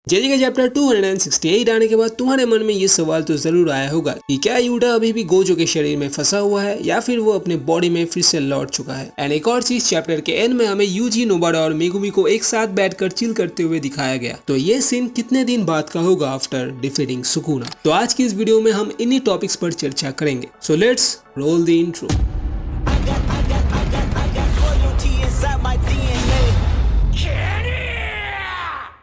JJ का chapter 268 आने के बाद तुम्हारे मन में ये सवाल तो जरूर आया होगा कि क्या यूटा अभी भी गोजो के शरीर में फंसा हुआ है या फिर वो अपने बॉडी में फिर से लौट चुका है। एंड एक और चीज, चैप्टर के एंड में हमें यूजी, नोबाडा और मेगुमी को एक साथ बैठकर चिल करते हुए दिखाया गया। तो ये सीन कितने दिन बाद का होगा आफ्टर डिफीटिंग सुकुना। तो आज की इस वीडियो में हम इन्हीं टॉपिक्स पर चर्चा करेंगे। So let's roll the intro.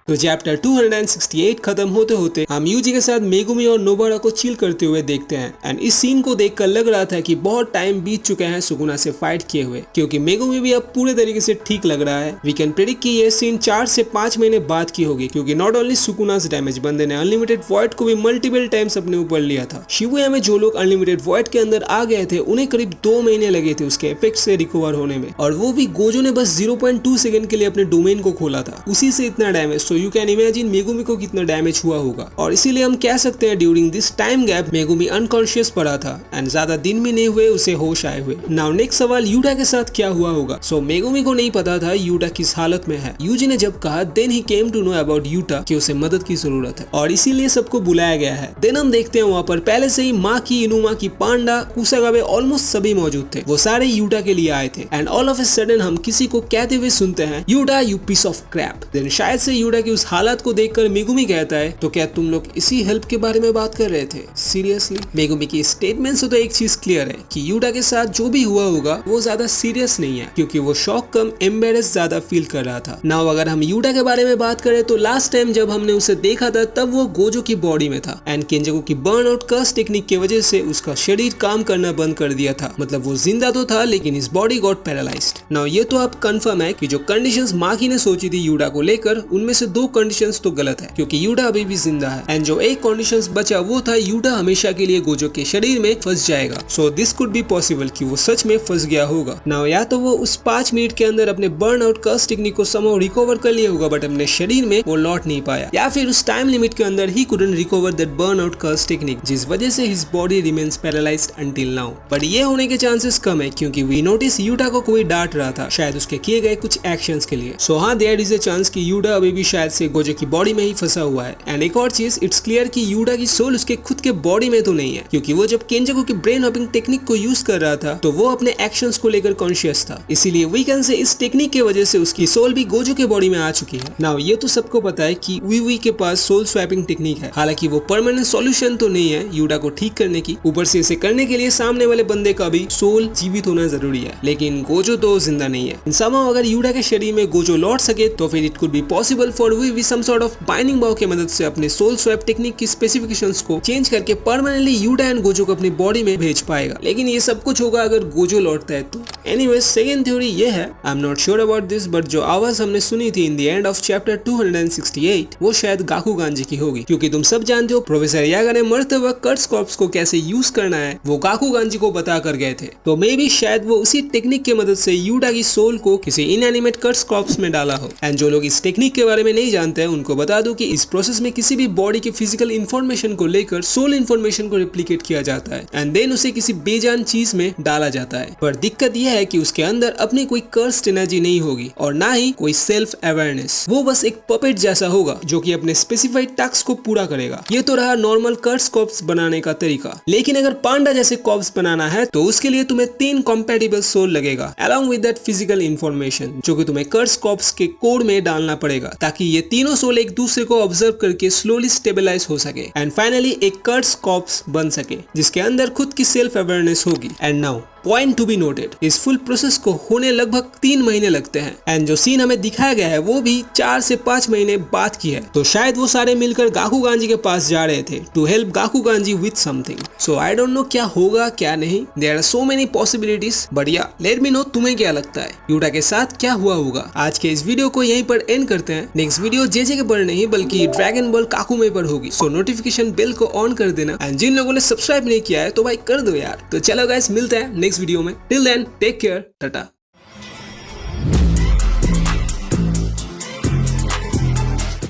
तो चैप्टर 268 खत्म होते होते हम यूजी के साथ मेगुमी और नोबाडा को चिल करते हुए देखते हैं। एंड इस सीन को देखकर लग रहा था कि बहुत टाइम बीत चुके हैं सुकुना से फाइट किए हुए, क्योंकि मेगुमी भी अब पूरे तरीके से ठीक लग रहा है। वी कैन प्रेडिक्ट कि ये सीन 4 से 5 महीने बाद की होगी, क्योंकि नॉट ओनली सुकुनास डैमेज, बंदे ने अनलिमिटेड वॉइड को भी मल्टीपल टाइम्स अपने ऊपर लिया था। शिबुया में जो लोग अनलिमिटेड वॉइड के अंदर आ गए थे उन्हें करीब 2 महीने लगे थे उसके इफेक्ट से रिकवर होने में, और वो भी गोजो ने बस 0.2 सेकंड के लिए अपने डोमेन को खोला था, उसी से इतना damage. You can imagine Megumi को कितना डैमेज हुआ होगा। और इसीलिए हम कह सकते हैं during this time gap Megumi unconscious पड़ा था एंड ज्यादा दिन भी नहीं हुए उसे होश आए हुए। नाउ नेक्स्ट सवाल, यूटा के साथ क्या हुआ होगा। मेगुमी को नहीं पता था यूटा किस हालत में है। यूजी ने जब कहा then he came to know about Yuta कि उसे मदद की जरूरत है और इसीलिए सबको बुलाया गया है। देन हम देखते हैं वहाँ पर पहले से ही माकी, इनुमा की, पांडा, कुसागाबे ऑलमोस्ट सभी मौजूद थे। वो सारे यूटा के लिए आए थे and all of a sudden हम किसी को कहते हुए सुनते हैं, Yuta you piece of crap. Then शायद से यूटा की उस हालत को देखकर मेगुमी कहता है, तो क्या तुम लोग इसी हेल्प के बारे में बात कर रहे थे? सीरियसली? मेगुमी की स्टेटमेंट से तो एक चीज क्लियर है कि यूटा के साथ जो भी हुआ होगा वो ज्यादा सीरियस नहीं है, क्योंकि वो शॉक कम एम्बेरेस ज्यादा फील कर रहा था। नाउ अगर हम यूटा के बारे में बात करें तो लास्ट टाइम जब हमने उसे देखा था तब वो गोजो की बॉडी में था एंड केंजाकू की बर्न आउट कर्स टेक्निक की वजह से उसका शरीर काम करना बंद कर दिया था। मतलब वो जिंदा तो था लेकिन इस बॉडी गॉट पैरालाइज्ड। नाउ ये तो अब कंफर्म है कि जो कंडीशंस माकी ने सोची थी यूटा को लेकर, उनमें से 2 कंडीशंस तो गलत है, क्योंकि यूटा अभी भी जिंदा है एंड जो एक कंडीशंस बचा वो था यूटा हमेशा के लिए गोजो के शरीर में फंस जाएगा। So this could be possible कि वो सच में फंस गया होगा। नाउ या तो वो उस 5 मिनट के अंदर अपने बर्न आउट कर्स टेक्निक को समहाउ रिकवर कर लिया होगा बट अपने शरीर में वो लौट नहीं पाया, या फिर उस टाइम लिमिट के अंदर ही couldn't recover that burn out curse technique, जिस वजह से his body remains paralysed until now. But ये होने के चांसेस कम है, क्योंकि वी नोटिस यूटा को कोई डांट रहा था, शायद उसके किए गए कुछ एक्शंस के लिए। सो हाँ, देयर इज अ चांस कि यूटा अभी भी शायद से गोजो की बॉडी में ही फंसा हुआ है। एंड एक और चीज, इट्स क्लियर कि यूटा की सोल उसके खुद के बॉडी में तो नहीं है, क्योंकि वो जब केंजाकू की ब्रेन हॉपिंग टेक्निक को यूज कर रहा था तो वो अपने एक्शंस को लेकर कॉन्शियस था। इसीलिए वी कैन से इस टेक्निक की वजह से उसकी सोल भी गोजो के बॉडी में आ चुकी है। नाउ ये तो सबको पता है कि वी के पास सोल स्वैपिंग टेक्निक है, हालांकि वो परमानेंट सॉल्यूशन तो नहीं है यूटा को ठीक करने की। ऊपर से इसे करने के लिए सामने वाले बंदे का भी सोल जीवित होना जरूरी है, लेकिन गोजो तो जिंदा नहीं है। समहाउ अगर यूटा के शरीर में गोजो लौट सके तो फिर it could be possible for we some sort of binding vow की मदद से अपने सोल स्वैप टेक्निक की स्पेसिफिकेशंस को चेंज करके परमानेंटली यूटा एंड गोजो को अपनी बॉडी में भेज पाएगा। लेकिन ये सब कुछ होगा अगर गोजो लौटता है तो। एनीवेज, सेकंड थ्योरी ये है, I am not sure about this, but जो आवाज हमने सुनी थी in the end of chapter 268 वो शायद गाकुगान जी की होगी, क्योंकि तुम सब जानते हो प्रोफेसर यागा ने मरते वक्त कर्स कॉर्प्स को कैसे यूज करना है वो गाकुगान जी को बता कर गए थे। तो मे बी शायद वो उसी टेक्निक की मदद से यूटा की सोल को किसी इनएनिमेट कर्स कॉर्प्स में डाला हो। एंड जो लोग इस टेक्निक के बारे में नहीं जानते हैं उनको बता दूं कि इस प्रोसेस में किसी भी बॉडी के फिजिकल इंफॉर्मेशन को लेकर सोल इंफॉर्मेशन को रिप्लिकेट किया जाता है एंड देन उसे किसी बेजान चीज में डाला जाता है। पर दिक्कत यह है कि उसके अंदर अपनी कोई कर्स्ड एनर्जी नहीं होगी और ना ही कोई सेल्फ अवेयरनेस। वो बस एक पपेट जैसा होगा जो कि अपने स्पेसिफाइड टास्क को पूरा करेगा। ये तो रहा नॉर्मल कर्स कॉर्प्स बनाने का तरीका। लेकिन अगर पांडा जैसे कॉर्प्स बनाना है तो उसके लिए तुम्हें 3 कॉम्पैटिबल सोल लगेगा along with that physical information, जो कि तुम्हें कर्स कॉर्प्स के कोड में डालना पड़ेगा ताकि ये तीनों सोल एक दूसरे को ऑब्जर्व करके स्लोली स्टेबलाइज हो सके एंड फाइनली एक कर्स कॉर्प्स बन सके जिसके अंदर खुद की सेल्फ अवेयरनेस होगी। And now point to be noted, इस फुल प्रोसेस को होने लगभग 3 महीने लगते हैं एंड जो सीन हमें दिखाया गया है वो भी 4 से 5 महीने बाद की है। तो शायद वो सारे मिलकर गाकुगान जी के पास जा रहे थे टू हेल्प गाकुगान ji with something. So I don't know क्या होगा क्या नहीं, there are so many possibilities, but या लेट मी नो तुम्हें क्या लगता है यूटा के साथ क्या हुआ होगा। आज के इस वीडियो को यहीं पर एंड करते हैं। नेक्स्ट वीडियो जेजे के पर नहीं बल्कि ड्रैगन बॉल काकुमे पर होगी। सो नोटिफिकेशन बेल को ऑन कर देना एंड जिन लोगों ने सब्सक्राइब नहीं किया है तो भाई कर दो यार। तो चलो गाइस, मिलते हैं नेक्स्ट वीडियो में। Till then take care, Tata.